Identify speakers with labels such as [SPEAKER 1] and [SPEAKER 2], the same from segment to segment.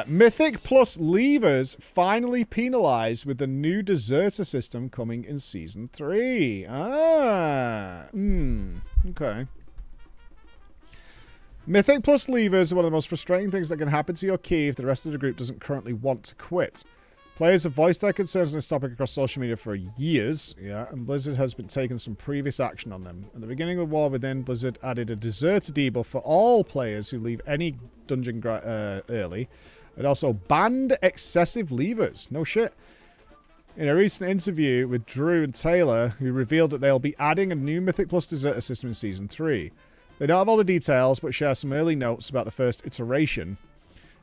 [SPEAKER 1] Mythic plus levers finally penalized with the new deserter system coming in Season 3. Okay. Mythic plus levers are one of the most frustrating things that can happen to your key if the rest of the group doesn't currently want to quit. Players have voiced their concerns on this topic across social media for years, and Blizzard has been taking some previous action on them. At the beginning of War Within, Blizzard added a deserter debuff for all players who leave any dungeon early. It also banned excessive levers. No shit. In a recent interview with Drew and Taylor, who revealed that they'll be adding a new Mythic Plus deserter system in Season 3. They don't have all the details, but share some early notes about the first iteration.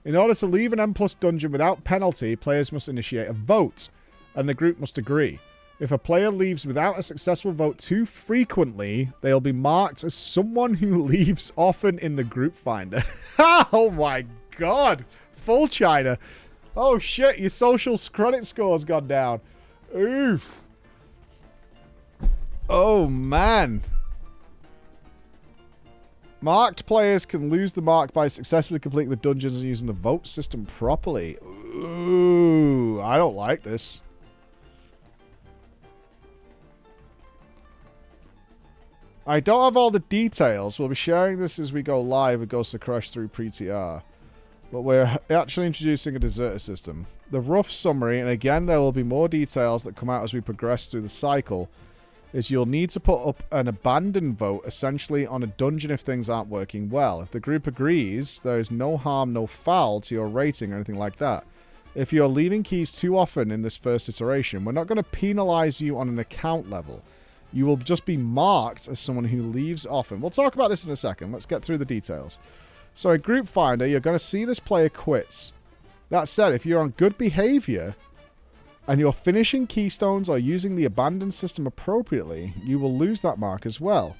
[SPEAKER 1] In order to leave an M+ dungeon without penalty, players must initiate a vote, and the group must agree. If a player leaves without a successful vote too frequently, they'll be marked as someone who leaves often in the group finder. Oh my god! Full China. Oh shit, your social credit score's gone down. Oof. Oh man. Marked players can lose the mark by successfully completing the dungeons and using the vote system properly. Ooh, I don't like this. I don't have all the details. We'll be sharing this as we go live with Ghost of Crush through pre-TR. But we're actually introducing a deserter system. The rough summary, and again there will be more details that come out as we progress through the cycle, is you'll need to put up an abandon vote essentially on a dungeon if things aren't working well. If the group agrees, there is no harm, no foul to your rating or anything like that. If you're leaving keys too often in this first iteration, we're not going to penalize you on an account level. You will just be marked as someone who leaves often. We'll talk about this in a second. Let's get through the details. So in Group Finder, you're going to see this player quits. That said, if you're on good behavior and you're finishing keystones or using the abandoned system appropriately, you will lose that mark as well.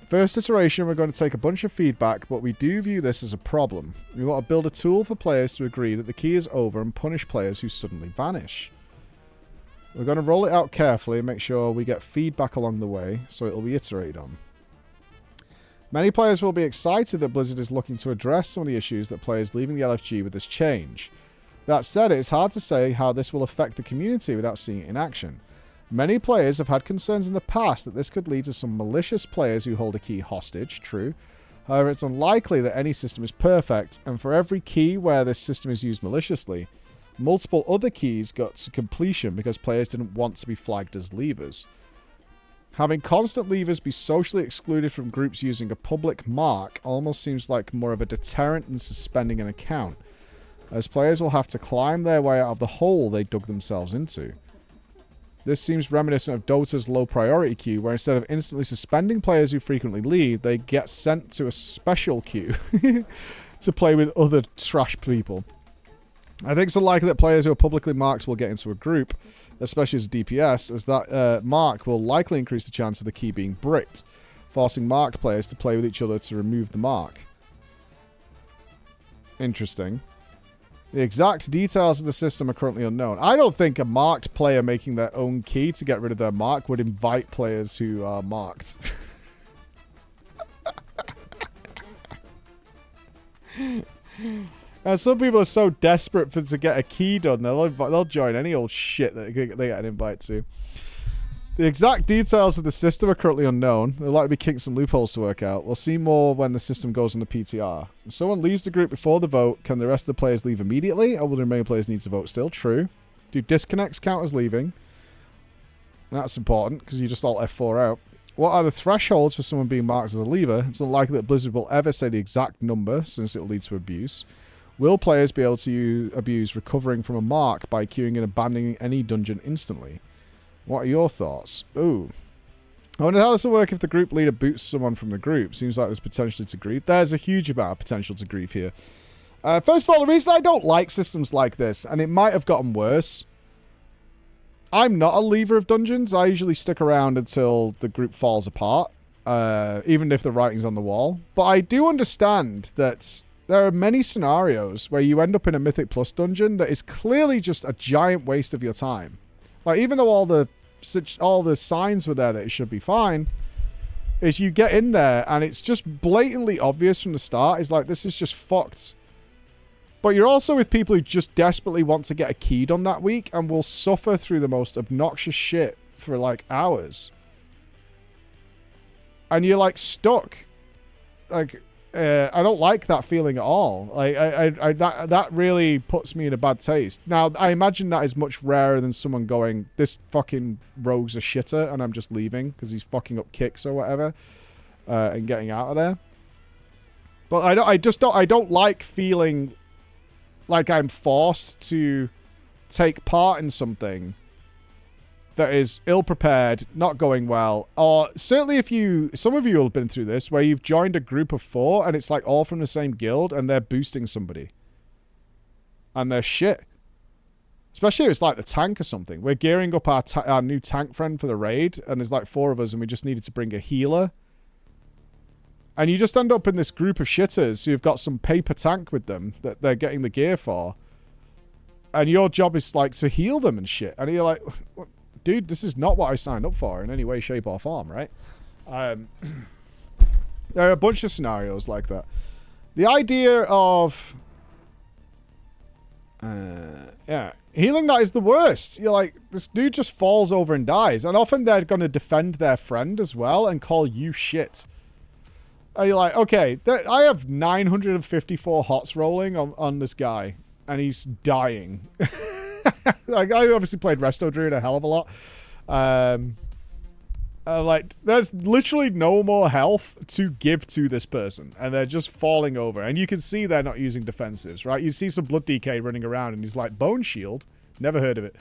[SPEAKER 1] First iteration, we're going to take a bunch of feedback, but we do view this as a problem. We want to build a tool for players to agree that the key is over and punish players who suddenly vanish. We're going to roll it out carefully and make sure we get feedback along the way, so it will be iterated on. Many players will be excited that Blizzard is looking to address some of the issues that players leaving the LFG with this change. That said, it's hard to say how this will affect the community without seeing it in action. Many players have had concerns in the past that this could lead to some malicious players who hold a key hostage, true. However, it's unlikely that any system is perfect, and for every key where this system is used maliciously, multiple other keys got to completion because players didn't want to be flagged as leavers. Having constant leavers be socially excluded from groups using a public mark almost seems like more of a deterrent than suspending an account, as players will have to climb their way out of the hole they dug themselves into. This seems reminiscent of Dota's low priority queue, where instead of instantly suspending players who frequently leave, they get sent to a special queue to play with other trash people. I think it's unlikely that players who are publicly marked will get into a group, especially as a DPS, as that mark will likely increase the chance of the key being bricked, forcing marked players to play with each other to remove the mark. Interesting. The exact details of the system are currently unknown. I don't think a marked player making their own key to get rid of their mark would invite players who are marked. Some people are so desperate to get a key done, they'll join any old shit that they get an invite to. The exact details of the system are currently unknown. There will likely be kinks and loopholes to work out. We'll see more when the system goes on the PTR. If someone leaves the group before the vote, can the rest of the players leave immediately, or will the remaining players need to vote still? True. Do disconnects count as leaving? That's important, because you just alt F4 out. What are the thresholds for someone being marked as a leaver? It's unlikely that Blizzard will ever say the exact number, since it will lead to abuse. Will players be able to abuse recovering from a mark by queuing and abandoning any dungeon instantly? What are your thoughts? Ooh. I wonder how this will work if the group leader boots someone from the group. Seems like there's potentially to grief. There's a huge amount of potential to grief here. First of all, the reason I don't like systems like this, and it might have gotten worse, I'm not a leaver of dungeons. I usually stick around until the group falls apart, even if the writing's on the wall. But I do understand that there are many scenarios where you end up in a Mythic Plus dungeon that is clearly just a giant waste of your time. Like, even though all the signs were there that it should be fine, is you get in there and it's just blatantly obvious from the start. It's like, this is just fucked. But you're also with people who just desperately want to get a key done that week and will suffer through the most obnoxious shit for like hours. And you're like stuck. Like, I don't like that feeling at all. Like, that really puts me in a bad taste. Now, I imagine that is much rarer than someone going, this fucking rogue's a shitter and I'm just leaving because he's fucking up kicks or whatever, and getting out of there. But I don't like feeling like I'm forced to take part in something that is ill-prepared, not going well, or certainly some of you have been through this, where you've joined a group of 4 and it's like all from the same guild and they're boosting somebody. And they're shit. Especially if it's like the tank or something. We're gearing up our new tank friend for the raid and there's like 4 of us and we just needed to bring a healer. And you just end up in this group of shitters who've got some paper tank with them that they're getting the gear for. And your job is like to heal them and shit. And you're like, dude, this is not what I signed up for in any way, shape, or form, right? There are a bunch of scenarios like that. The idea of... yeah, healing that is the worst. You're like, this dude just falls over and dies. And often they're going to defend their friend as well and call you shit. And you're like, okay, I have 954 hots rolling on this guy. And he's dying. Like, I obviously played Resto Druid a hell of a lot. Like, there's literally no more health to give to this person. And they're just falling over. And you can see they're not using defensives, right? You see some Blood DK running around and he's like, Bone Shield? Never heard of it.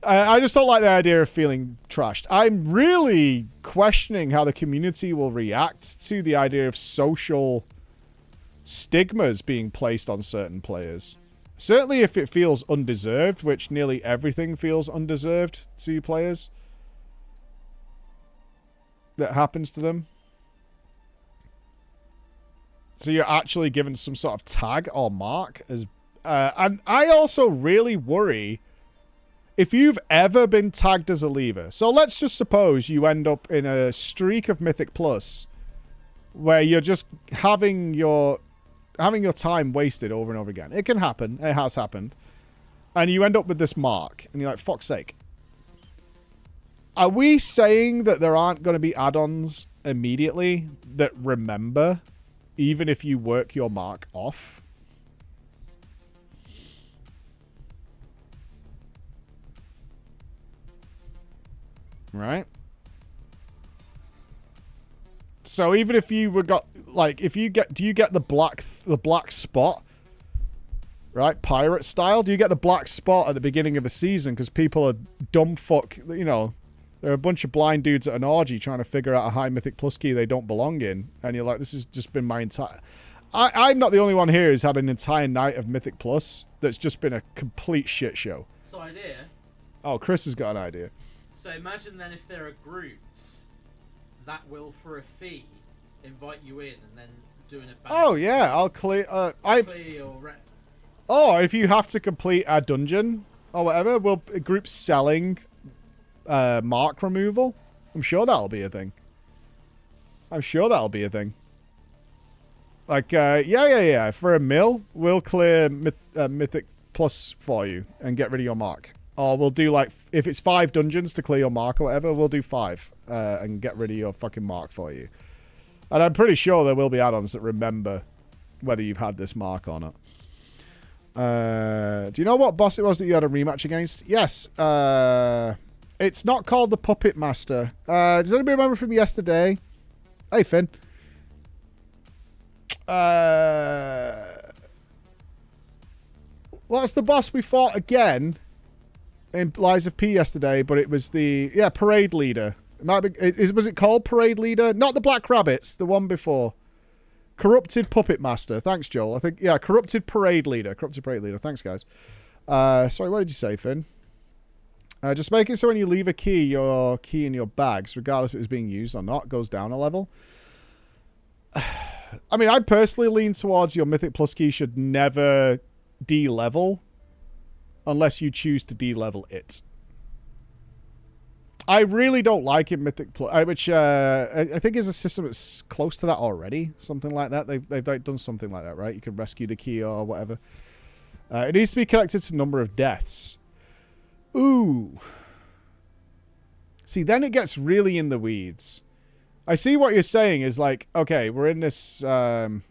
[SPEAKER 1] I just don't like the idea of feeling trashed. I'm really questioning how the community will react to the idea of social stigmas being placed on certain players. Certainly if it feels undeserved, which nearly everything feels undeserved to players that happens to them. So you're actually given some sort of tag or mark as... and I also really worry if you've ever been tagged as a leaver. So let's just suppose you end up in a streak of Mythic Plus where you're just having your time wasted over and over again. It can happen. It has happened. And you end up with this mark. And you're like, fuck's sake. Are we saying that there aren't going to be add-ons immediately that remember, even if you work your mark off? Right? So even if you were got, like, if you get, do you get the black spot, right? Pirate style. Do you get the black spot at the beginning of a season because people are dumb fuck, you know, there are a bunch of blind dudes at an orgy trying to figure out a high Mythic Plus key they don't belong in, and you're like, this has just been my entire... I'm not the only one here who's had an entire night of Mythic Plus that's just been a complete shit show.
[SPEAKER 2] So idea.
[SPEAKER 1] Oh, Chris has got an idea.
[SPEAKER 2] So imagine then if there are groups that will, for a fee, invite you in and then doing a...
[SPEAKER 1] Oh, yeah, I'll clear... Or if you have to complete a dungeon or whatever, will a group selling mark removal? I'm sure that'll be a thing. I'm sure that'll be a thing. Like, yeah. For a mil, we'll clear Mythic Plus for you and get rid of your mark. Or we'll do, like, if it's 5 dungeons to clear your mark or whatever, we'll do 5 and get rid of your fucking mark for you. And I'm pretty sure there will be add-ons that remember whether you've had this mark or not. Do you know what boss it was that you had a rematch against? Yes. It's not called the Puppet Master. Does anybody remember from yesterday? Hey, Finn. What's the boss we fought again in Lies of P yesterday? But it was the Parade Leader. It might be. Was it called Parade Leader? Not the Black Rabbits. The one before. Corrupted Puppet Master. Thanks, Joel. I think Corrupted Parade Leader. Corrupted Parade Leader. Thanks, guys. Sorry, what did you say, Finn? Just make it so when you leave a key, your key in your bags, regardless if it's being used or not, goes down a level. I mean, I personally lean towards your Mythic Plus key should never de-level unless you choose to de-level it. I really don't like in Mythic Plus, which I think is a system that's close to that already. Something like that. They've like, done something like that, right? You can rescue the key or whatever. It needs to be connected to number of deaths. Ooh. See, then it gets really in the weeds. I see what you're saying is like, okay, we're in this dungeon.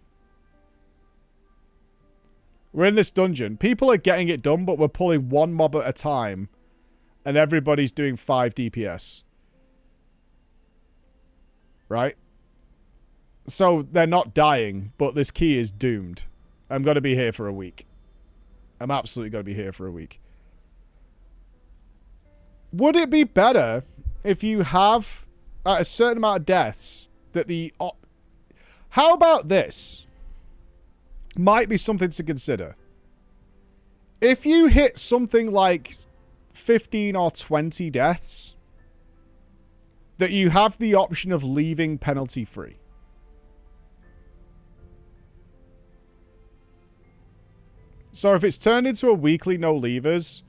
[SPEAKER 1] People are getting it done, but we're pulling one mob at a time. And everybody's doing 5 DPS. Right? So they're not dying, but this key is doomed. I'm going to be here for a week. I'm absolutely going to be here for a week. Would it be better if you have at a certain amount of deaths that the... How about this? Might be something to consider. If you hit something like 15 or 20 deaths, that you have the option of leaving penalty free. So if it's turned into a weekly no leavers,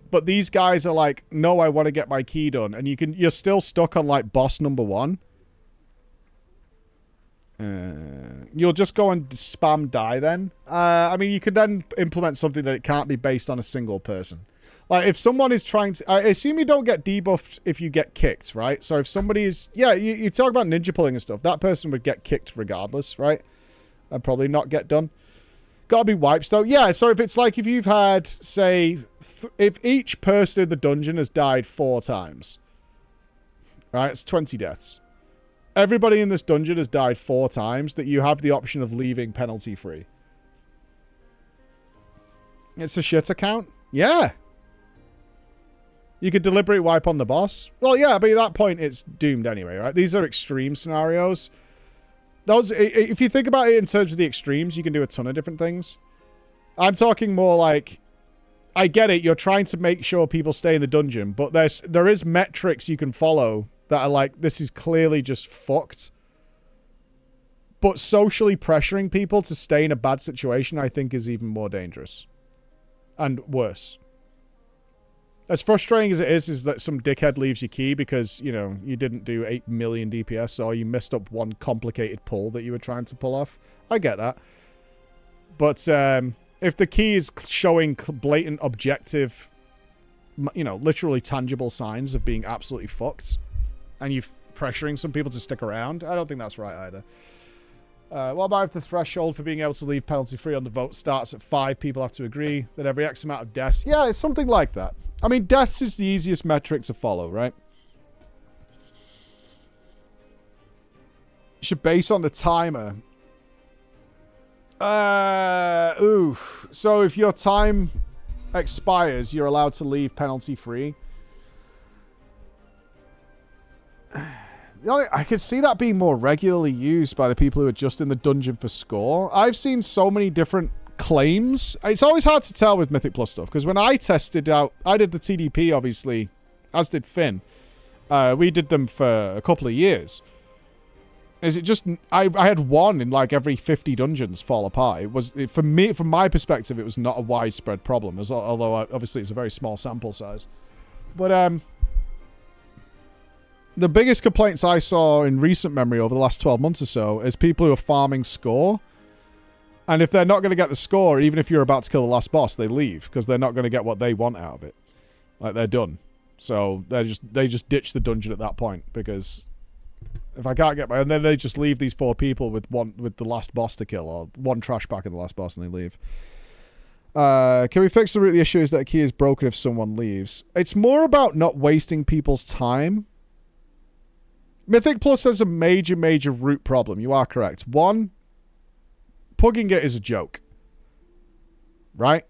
[SPEAKER 1] but these guys are like, no, I want to get my key done, and you're still stuck on like boss number 1. You'll just go and spam die then. I mean, you could then implement something that it can't be based on a single person. Like, if someone is trying to... I assume you don't get debuffed if you get kicked, right? So if somebody is... Yeah, you talk about ninja pulling and stuff. That person would get kicked regardless, right? And probably not get done. Gotta be wipes, though. Yeah, so if it's like... If you've had, say... if each person in the dungeon has died 4 times. Right? It's 20 deaths. Everybody in this dungeon has died 4 times, that you have the option of leaving penalty free. It's a shit account? Yeah. You could deliberately wipe on the boss. Well, yeah, but at that point, it's doomed anyway, right? These are extreme scenarios. Those, if you think about it in terms of the extremes, you can do a ton of different things. I'm talking more like... I get it, you're trying to make sure people stay in the dungeon, but there is metrics you can follow that are like, this is clearly just fucked. But socially pressuring people to stay in a bad situation, I think, is even more dangerous. And worse. As frustrating as it is that some dickhead leaves your key because, you know, you didn't do 8 million DPS or you messed up one complicated pull that you were trying to pull off. I get that. But if the key is showing blatant, objective, you know, literally tangible signs of being absolutely fucked and you're pressuring some people to stick around, I don't think that's right either. What about if the threshold for being able to leave penalty free on the vote starts at 5 people have to agree, that every X amount of deaths? Yeah, it's something like that. I mean, deaths is the easiest metric to follow, right? You should base on the timer. So if your time expires, you're allowed to leave penalty free. I could see that being more regularly used by the people who are just in the dungeon for score. I've seen so many different claims. It's always hard to tell with Mythic Plus stuff, because when I tested out, I did the TDP, obviously, as did Finn. We did them for a couple of years. Is it just... I had one in like every 50 dungeons fall apart. For me, from my perspective, it was not a widespread problem, although obviously it's a very small sample size. But the biggest complaints I saw in recent memory over the last 12 months or so is people who are farming score. And if they're not going to get the score, even if you're about to kill the last boss, they leave because they're not going to get what they want out of it. Like, they're done. So they just ditch the dungeon at that point, because if I can't get my... And then they just leave these 4 people with the last boss to kill, or 1 trash pack in the last boss, and they leave. Can we fix the root of the issue is that a key is broken if someone leaves? It's more about not wasting people's time. Mythic Plus has a major, major root problem. You are correct. 1, pugging it is a joke. Right?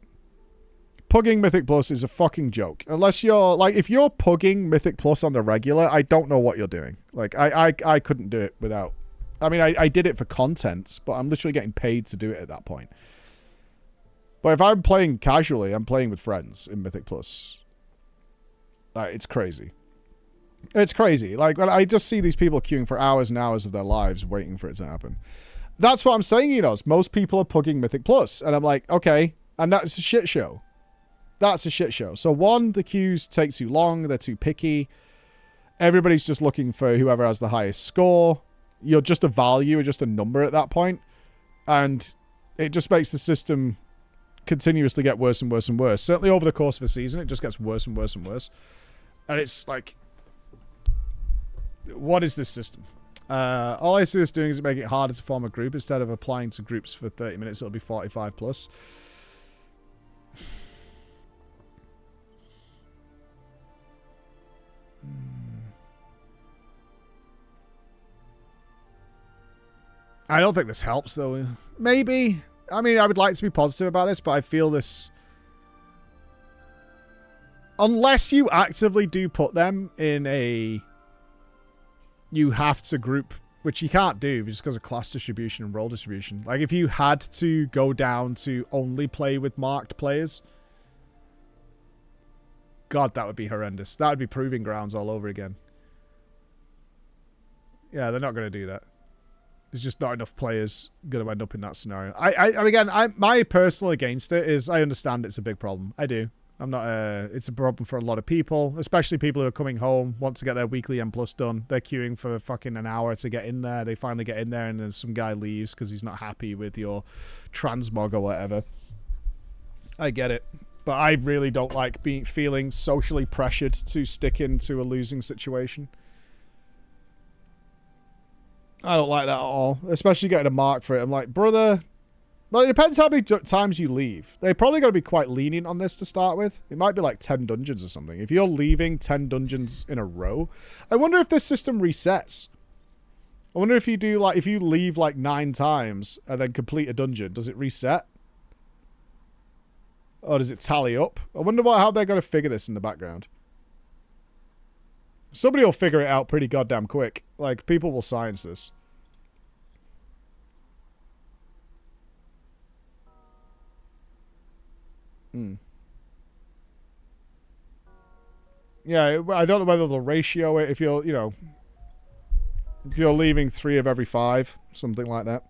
[SPEAKER 1] Pugging Mythic Plus is a fucking joke. Unless you're... Like, if you're pugging Mythic Plus on the regular, I don't know what you're doing. Like, I couldn't do it without... I mean, I did it for content, but I'm literally getting paid to do it at that point. But if I'm playing casually, I'm playing with friends in Mythic Plus. It's crazy. It's crazy. Like, when I just see these people queuing for hours and hours of their lives waiting for it to happen. That's what I'm saying, you know. Most people are pugging Mythic Plus. And I'm like, okay. And that's a shit show. That's a shit show. So 1, the queues take too long. They're too picky. everybody's just looking for whoever has the highest score. You're just a value, or just a number at that point. And it just makes the system continuously get worse and worse and worse. Certainly over the course of a season, it just gets worse and worse and worse. And it's like, what is this system? All I see this doing is making it harder to form a group. Instead of applying to groups for 30 minutes, it'll be 45 plus. I don't think this helps, though. Maybe. I mean, I would like to be positive about this, but I feel this... Unless you actively do put them in a... You have to group, which you can't do just because of class distribution and role distribution. Like, if you had to go down to only play with marked players... God, that would be horrendous. That would be proving grounds all over again. Yeah, they're not going to do that. There's just not enough players going to end up in that scenario. My personal against it is I understand it's a big problem. I do. I'm not. It's a problem for a lot of people, especially people who are coming home, want to get their weekly M+ done. They're queuing for fucking an hour to get in there. They finally get in there, and then some guy leaves because he's not happy with your transmog or whatever. I get it, but I really don't like feeling socially pressured to stick into a losing situation. I don't like that at all, especially getting a mark for it. I'm like, brother, well, it depends how many times you leave. They're probably going to be quite lenient on this to start with. It might be like 10 dungeons or something. If you're leaving 10 dungeons in a row, I wonder if this system resets. I wonder if you do, like, if you leave like 9 times and then complete a dungeon, does it reset? Or does it tally up? I wonder how they're going to figure this in the background. Somebody will figure it out pretty goddamn quick. Like, people will science this. Yeah, I don't know whether they'll ratio it if you're, you know, if you're leaving 3 of every 5, something like that.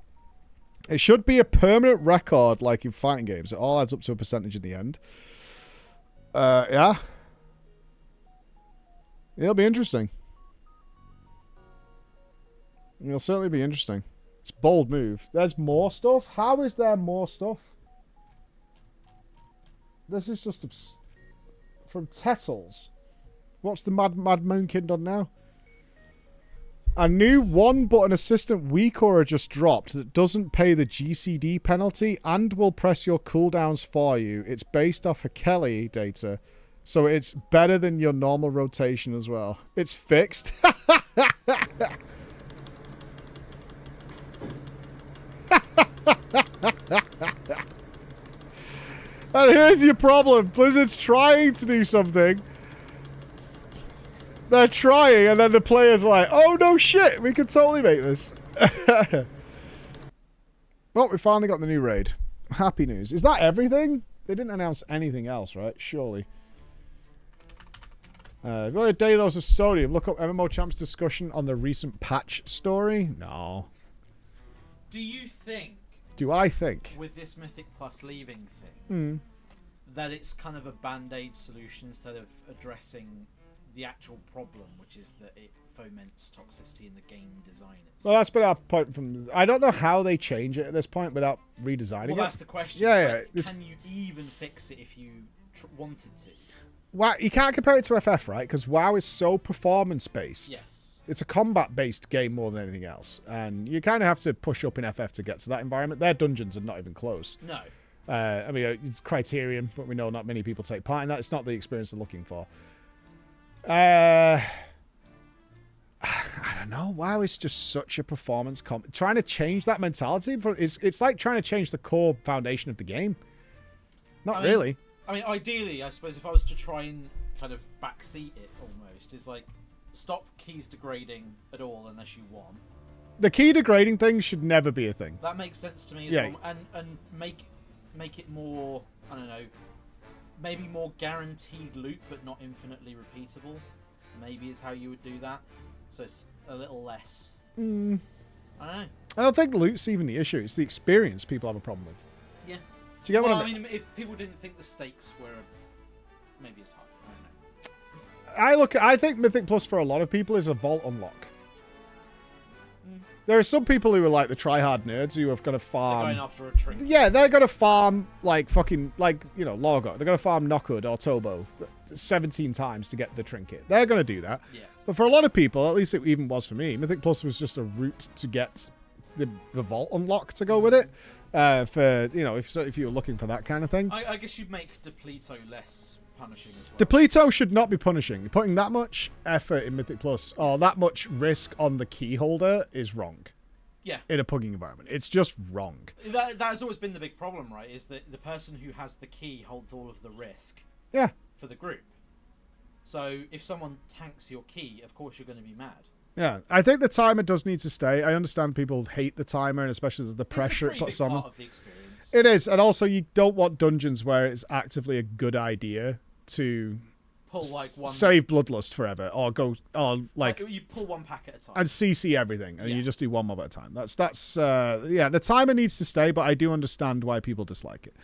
[SPEAKER 1] It should be a permanent record like in fighting games. It all adds up to a percentage in the end. Yeah. It'll be interesting. It'll certainly be interesting. It's a bold move. There's more stuff? How is there more stuff? This is just from Tettles. What's the Mad Moonkin done now? A new 1-button assistant weak aura just dropped that doesn't pay the GCD penalty and will press your cooldowns for you. It's based off of Kelly data, so it's better than your normal rotation as well. It's fixed. And here's your problem. Blizzard's trying to do something. They're trying, and then the players are like, oh, no shit, we could totally make this. Well, we finally got the new raid. Happy news. Is that everything? They didn't announce anything else, right? Surely. If you want a daily dose of sodium, look up MMO Champs discussion on the recent patch story. No.
[SPEAKER 2] Do you think...
[SPEAKER 1] Do I think?
[SPEAKER 2] With this Mythic Plus leaving thing, that it's kind of a band-aid solution instead of addressing the actual problem, which is that it foments toxicity in the game design itself.
[SPEAKER 1] Well, that's been our point from... I don't know how they change it at this point without redesigning it.
[SPEAKER 2] Well, that's the question.
[SPEAKER 1] Yeah,
[SPEAKER 2] like, can you even fix it if you wanted to?
[SPEAKER 1] Wow, you can't compare it to FF, right? Because WoW is so performance-based.
[SPEAKER 2] Yes.
[SPEAKER 1] It's a combat-based game more than anything else. And you kind of have to push up in FF to get to that environment. Their dungeons are not even close.
[SPEAKER 2] No.
[SPEAKER 1] I mean, it's Criterion, but we know not many people take part in that. It's not the experience they're looking for. I don't know. WoW is just such a performance trying to change that mentality, it's like trying to change the core foundation of the game. Not really.
[SPEAKER 2] I mean, ideally, I suppose if I was to try and kind of backseat it almost, is like stop keys degrading at all unless you want.
[SPEAKER 1] The key degrading thing should never be a thing.
[SPEAKER 2] That makes sense to me as well. And make it more, I don't know, maybe more guaranteed loot but not infinitely repeatable. Maybe is how you would do that. So it's a little less. I don't know.
[SPEAKER 1] I don't think loot's even the issue. It's the experience people have a problem with.
[SPEAKER 2] Yeah.
[SPEAKER 1] Do you get what
[SPEAKER 2] I mean? If people didn't think the stakes were, maybe it's hard. I don't know.
[SPEAKER 1] I think Mythic Plus for a lot of people is a vault unlock. There are some people who are like the tryhard nerds who have got to farm.
[SPEAKER 2] They're going after a trinket.
[SPEAKER 1] Yeah, they're going to farm like fucking, like, you know, Lorgo. They're going to farm Knockhood or Tobo 17 times to get the trinket. They're going to do that. Yeah. But for a lot of people, at least it even was for me, Mythic Plus was just a route to get the vault unlock to go with it. For, you know, if you were looking for that kind of thing.
[SPEAKER 2] I guess you'd make Depleto less punishing as well.
[SPEAKER 1] Depleto should not be punishing. You're putting that much effort in Mythic Plus or that much risk on the key holder is wrong.
[SPEAKER 2] Yeah.
[SPEAKER 1] In a pugging environment. It's just wrong.
[SPEAKER 2] That has always been the big problem, right? Is that the person who has the key holds all of the risk.
[SPEAKER 1] Yeah.
[SPEAKER 2] For the group. So if someone tanks your key, of course you're going to be mad.
[SPEAKER 1] Yeah, I think the timer does need to stay. I understand people hate the timer, and especially the pressure it puts on them.
[SPEAKER 2] It's a pretty big part of the experience.
[SPEAKER 1] It is, and also you don't want dungeons where it's actively a good idea to
[SPEAKER 2] pull like one
[SPEAKER 1] save Bloodlust forever, or go, or like
[SPEAKER 2] you pull one pack at a time
[SPEAKER 1] and CC everything, and you just do one mob at a time. That's yeah. The timer needs to stay, but I do understand why people dislike it.